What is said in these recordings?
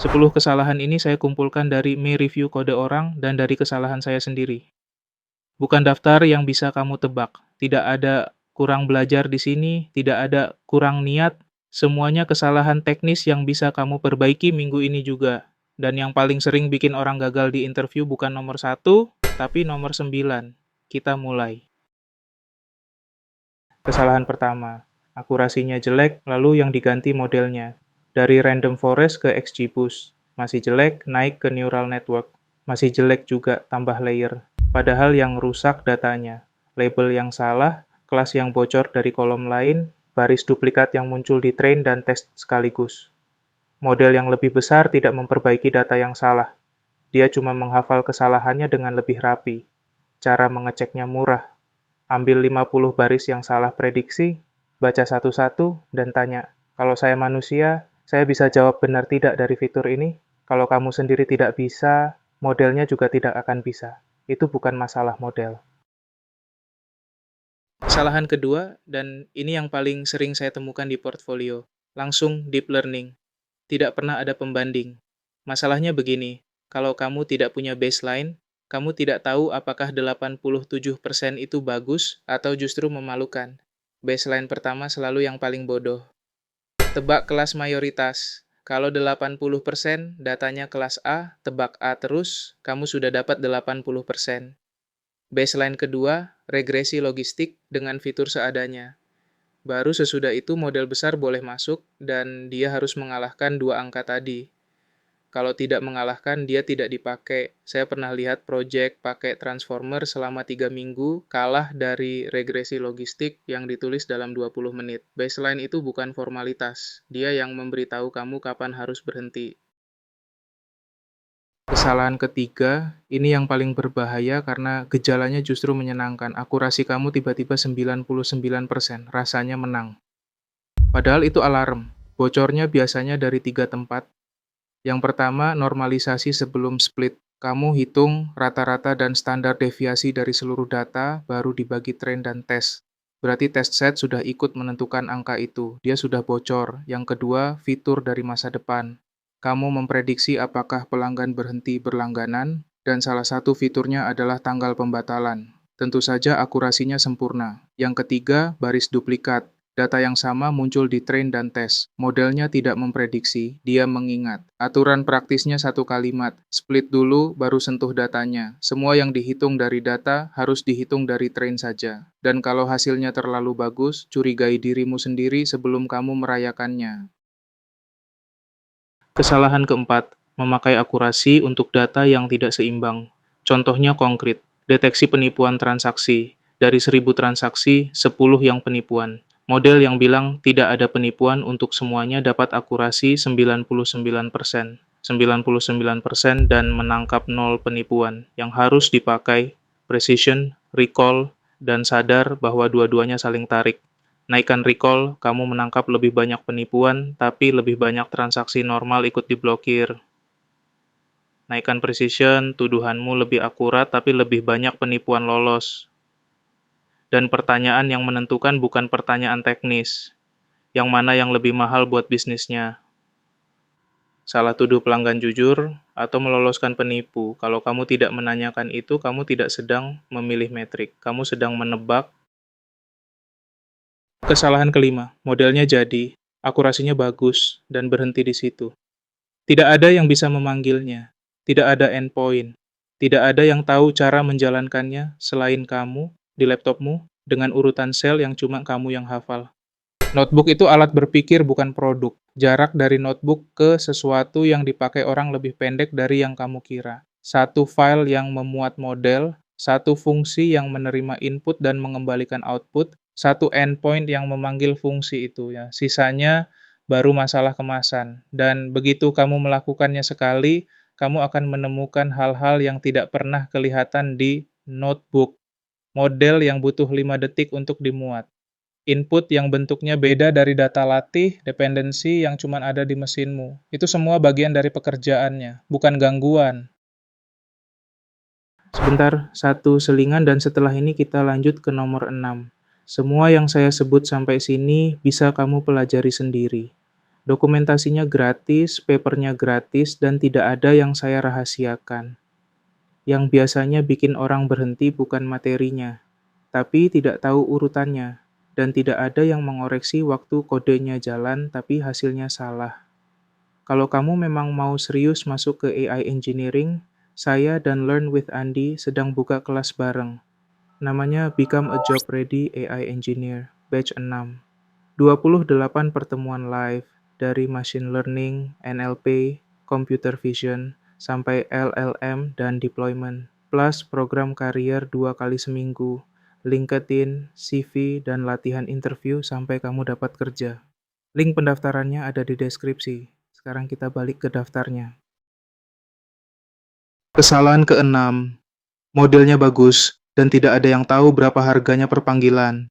10 kesalahan ini saya kumpulkan dari me-review kode orang dan dari kesalahan saya sendiri. Bukan daftar yang bisa kamu tebak. Tidak ada kurang belajar di sini, tidak ada kurang niat, semuanya kesalahan teknis yang bisa kamu perbaiki minggu ini juga. Dan yang paling sering bikin orang gagal di interview bukan nomor 1, tapi nomor 9. Kita mulai. Kesalahan pertama, akurasinya jelek, lalu yang diganti modelnya. Dari random forest ke XGBoost. Masih jelek, naik ke neural network. Masih jelek juga, tambah layer. Padahal yang rusak datanya. Label yang salah, kelas yang bocor dari kolom lain, baris duplikat yang muncul di train dan test sekaligus. Model yang lebih besar tidak memperbaiki data yang salah. Dia cuma menghafal kesalahannya dengan lebih rapi. Cara mengeceknya murah. Ambil 50 baris yang salah prediksi, baca satu-satu, dan tanya, kalau saya manusia, saya bisa jawab benar tidak dari fitur ini? Kalau kamu sendiri tidak bisa, modelnya juga tidak akan bisa. Itu bukan masalah model. Kesalahan kedua, dan ini yang paling sering saya temukan di portfolio, langsung deep learning. Tidak pernah ada pembanding. Masalahnya begini, kalau kamu tidak punya baseline, kamu tidak tahu apakah 87% itu bagus atau justru memalukan. Baseline pertama selalu yang paling bodoh. Tebak kelas mayoritas. Kalau 80% datanya kelas A, tebak A terus, kamu sudah dapat 80%. Baseline kedua, regresi logistik dengan fitur seadanya. Baru sesudah itu model besar boleh masuk dan dia harus mengalahkan dua angka tadi. Kalau tidak mengalahkan, dia tidak dipakai. Saya pernah lihat project pakai transformer selama 3 minggu, kalah dari regresi logistik yang ditulis dalam 20 menit. Baseline itu bukan formalitas. Dia yang memberitahu kamu kapan harus berhenti. Kesalahan ketiga, ini yang paling berbahaya karena gejalanya justru menyenangkan. Akurasi kamu tiba-tiba 99%, rasanya menang. Padahal itu alarm. Bocornya biasanya dari 3 tempat. Yang pertama, normalisasi sebelum split. Kamu hitung rata-rata dan standar deviasi dari seluruh data, baru dibagi train dan tes. Berarti test set sudah ikut menentukan angka itu. Dia sudah bocor. Yang kedua, fitur dari masa depan. Kamu memprediksi apakah pelanggan berhenti berlangganan, dan salah satu fiturnya adalah tanggal pembatalan. Tentu saja akurasinya sempurna. Yang ketiga, baris duplikat. Data yang sama muncul di train dan tes. Modelnya tidak memprediksi, dia mengingat. Aturan praktisnya satu kalimat, split dulu baru sentuh datanya. Semua yang dihitung dari data harus dihitung dari train saja. Dan kalau hasilnya terlalu bagus, curigai dirimu sendiri sebelum kamu merayakannya. Kesalahan keempat, memakai akurasi untuk data yang tidak seimbang. Contohnya konkret, deteksi penipuan transaksi. Dari 1000 transaksi, 10 yang penipuan. Model yang bilang tidak ada penipuan untuk semuanya dapat akurasi 99%. 99% dan menangkap 0 penipuan. Yang harus dipakai precision, recall, dan sadar bahwa dua-duanya saling tarik. Naikkan recall, kamu menangkap lebih banyak penipuan, tapi lebih banyak transaksi normal ikut diblokir. Naikkan precision, tuduhanmu lebih akurat, tapi lebih banyak penipuan lolos. Dan pertanyaan yang menentukan bukan pertanyaan teknis. Yang mana yang lebih mahal buat bisnisnya? Salah tuduh pelanggan jujur, atau meloloskan penipu. Kalau kamu tidak menanyakan itu, kamu tidak sedang memilih metrik. Kamu sedang menebak. Kesalahan kelima, modelnya jadi, akurasinya bagus, dan berhenti di situ. Tidak ada yang bisa memanggilnya, tidak ada endpoint, tidak ada yang tahu cara menjalankannya selain kamu di laptopmu dengan urutan sel yang cuma kamu yang hafal. Notebook itu alat berpikir bukan produk. Jarak dari notebook ke sesuatu yang dipakai orang lebih pendek dari yang kamu kira. Satu file yang memuat model, satu fungsi yang menerima input dan mengembalikan output, satu endpoint yang memanggil fungsi itu ya. Sisanya baru masalah kemasan. Dan begitu kamu melakukannya sekali, kamu akan menemukan hal-hal yang tidak pernah kelihatan di notebook. Model yang butuh 5 detik untuk dimuat. Input yang bentuknya beda dari data latih, dependensi yang cuma ada di mesinmu. Itu semua bagian dari pekerjaannya, bukan gangguan. Sebentar, satu selingan dan setelah ini kita lanjut ke nomor 6. Semua yang saya sebut sampai sini bisa kamu pelajari sendiri. Dokumentasinya gratis, papernya gratis, dan tidak ada yang saya rahasiakan. Yang biasanya bikin orang berhenti bukan materinya, tapi tidak tahu urutannya, dan tidak ada yang mengoreksi waktu kodenya jalan tapi hasilnya salah. Kalau kamu memang mau serius masuk ke AI Engineering, saya dan Learn with Andy sedang buka kelas bareng. Namanya Become a Job Ready AI Engineer, batch 6. 28 pertemuan live, dari machine learning, NLP, computer vision, sampai LLM dan deployment, plus program karier 2 kali seminggu, LinkedIn, CV, dan latihan interview sampai kamu dapat kerja. Link pendaftarannya ada di deskripsi. Sekarang kita balik ke daftarnya. Kesalahan keenam, modelnya bagus, dan tidak ada yang tahu berapa harganya per panggilan.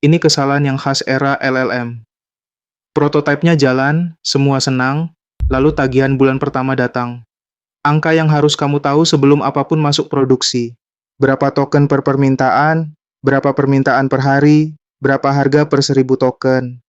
Ini kesalahan yang khas era LLM. Prototipenya jalan, semua senang, lalu tagihan bulan pertama datang. Angka yang harus kamu tahu sebelum apapun masuk produksi. Berapa token per permintaan, berapa permintaan per hari, berapa harga per 1.000 token.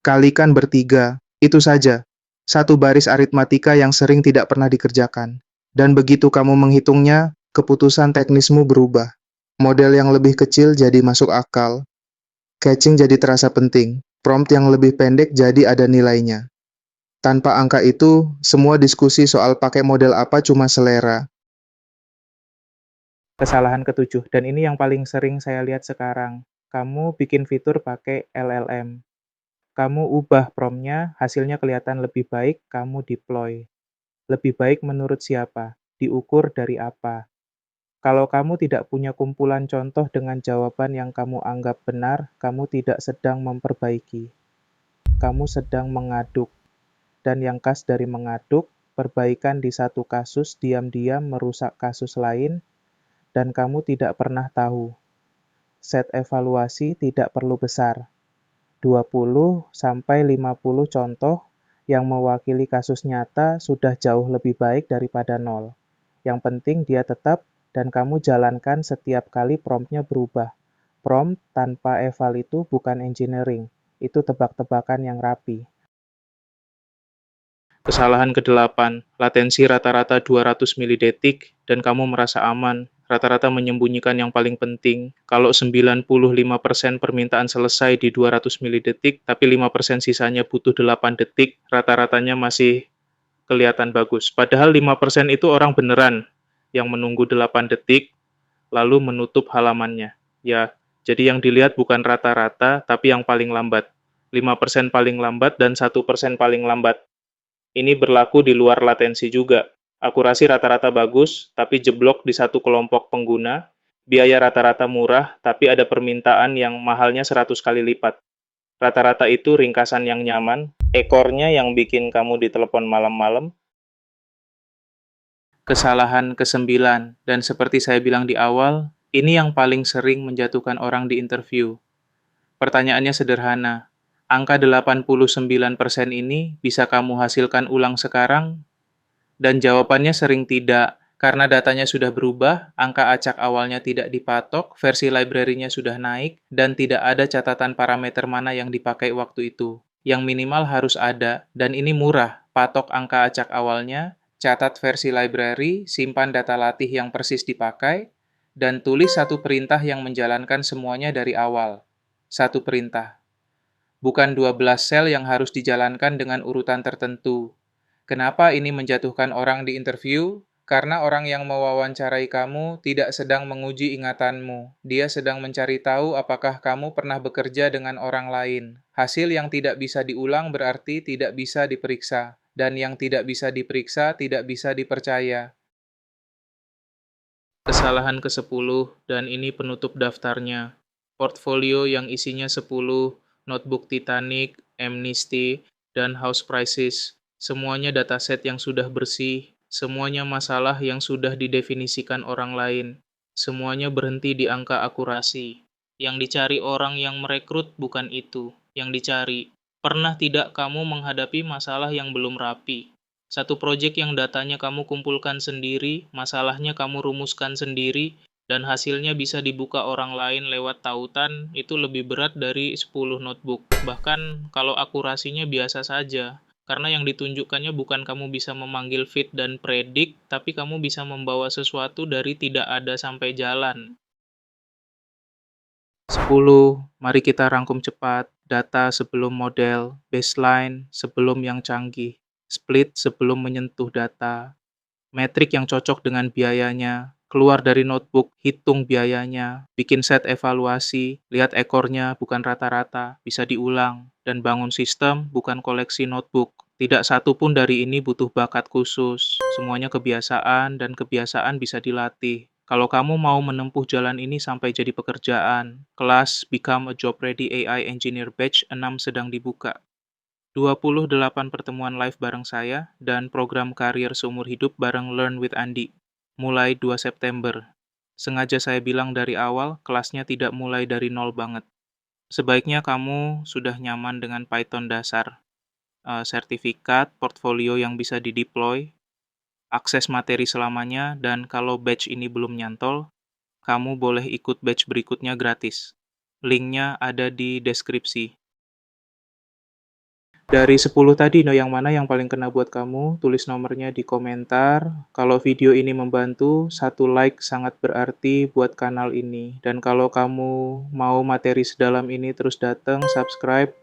Kalikan bertiga, itu saja. Satu baris aritmatika yang sering tidak pernah dikerjakan. Dan begitu kamu menghitungnya, keputusan teknismu berubah. Model yang lebih kecil jadi masuk akal. Catching jadi terasa penting. Prompt yang lebih pendek jadi ada nilainya. Tanpa angka itu, semua diskusi soal pakai model apa cuma selera. Kesalahan ketujuh, dan ini yang paling sering saya lihat sekarang. Kamu bikin fitur pakai LLM. Kamu ubah prompt-nya, hasilnya kelihatan lebih baik, kamu deploy. Lebih baik menurut siapa? Diukur dari apa? Kalau kamu tidak punya kumpulan contoh dengan jawaban yang kamu anggap benar, kamu tidak sedang memperbaiki. Kamu sedang mengaduk. Dan yang khas dari mengaduk, perbaikan di satu kasus diam-diam merusak kasus lain, dan kamu tidak pernah tahu. Set evaluasi tidak perlu besar. 20-50 contoh yang mewakili kasus nyata sudah jauh lebih baik daripada 0. Yang penting dia tetap dan kamu jalankan setiap kali prompt-nya berubah. Prompt tanpa eval itu bukan engineering, itu tebak-tebakan yang rapi. Kesalahan ke-8, latensi rata-rata 200 milidetik dan kamu merasa aman. Rata-rata menyembunyikan yang paling penting. Kalau 95% permintaan selesai di 200 milidetik, tapi 5% sisanya butuh 8 detik, rata-ratanya masih kelihatan bagus. Padahal 5% itu orang beneran yang menunggu 8 detik, lalu menutup halamannya. Ya, jadi yang dilihat bukan rata-rata, tapi yang paling lambat. 5% paling lambat dan 1% paling lambat. Ini berlaku di luar latensi juga. Akurasi rata-rata bagus, tapi jeblok di satu kelompok pengguna. Biaya rata-rata murah, tapi ada permintaan yang mahalnya 100 kali lipat. Rata-rata itu ringkasan yang nyaman, ekornya yang bikin kamu ditelepon malam-malam. Kesalahan ke-9, dan seperti saya bilang di awal, ini yang paling sering menjatuhkan orang di interview. Pertanyaannya sederhana, angka 89% ini bisa kamu hasilkan ulang sekarang? Dan jawabannya sering tidak, karena datanya sudah berubah, angka acak awalnya tidak dipatok, versi library-nya sudah naik, dan tidak ada catatan parameter mana yang dipakai waktu itu. Yang minimal harus ada, dan ini murah, patok angka acak awalnya, catat versi library, simpan data latih yang persis dipakai, dan tulis satu perintah yang menjalankan semuanya dari awal. Satu perintah. Bukan 12 sel yang harus dijalankan dengan urutan tertentu. Kenapa ini menjatuhkan orang di interview? Karena orang yang mewawancarai kamu tidak sedang menguji ingatanmu. Dia sedang mencari tahu apakah kamu pernah bekerja dengan orang lain. Hasil yang tidak bisa diulang berarti tidak bisa diperiksa. Dan yang tidak bisa diperiksa tidak bisa dipercaya. Kesalahan ke-10, dan ini penutup daftarnya. Portfolio yang isinya 10, notebook Titanic, Amnesty, dan House Prices. Semuanya dataset yang sudah bersih, semuanya masalah yang sudah didefinisikan orang lain. Semuanya berhenti di angka akurasi. Yang dicari orang yang merekrut bukan itu. Yang dicari, pernah tidak kamu menghadapi masalah yang belum rapi? Satu proyek yang datanya kamu kumpulkan sendiri, masalahnya kamu rumuskan sendiri, dan hasilnya bisa dibuka orang lain lewat tautan, itu lebih berat dari 10 notebook. Bahkan kalau akurasinya biasa saja. Karena yang ditunjukkannya bukan kamu bisa memanggil fit dan predik, tapi kamu bisa membawa sesuatu dari tidak ada sampai jalan. 10. Mari kita rangkum cepat. Data sebelum model, baseline sebelum yang canggih, split sebelum menyentuh data, metrik yang cocok dengan biayanya, keluar dari notebook, hitung biayanya, bikin set evaluasi, lihat ekornya bukan rata-rata, bisa diulang, dan bangun sistem bukan koleksi notebook. Tidak satu pun dari ini butuh bakat khusus, semuanya kebiasaan dan kebiasaan bisa dilatih. Kalau kamu mau menempuh jalan ini sampai jadi pekerjaan, kelas Become a Job Ready AI Engineer Batch 6 sedang dibuka. 28 pertemuan live bareng saya, dan program karier seumur hidup bareng Learn with Andi. Mulai 2 September. Sengaja saya bilang dari awal, kelasnya tidak mulai dari nol banget. Sebaiknya kamu sudah nyaman dengan Python dasar, sertifikat, portfolio yang bisa dideploy, akses materi selamanya, dan kalau batch ini belum nyantol, kamu boleh ikut batch berikutnya gratis. Linknya ada di deskripsi. Dari 10 tadi, yang mana yang paling kena buat kamu? Tulis nomornya di komentar. Kalau video ini membantu, satu like sangat berarti buat kanal ini. Dan kalau kamu mau materi sedalam ini terus datang, subscribe,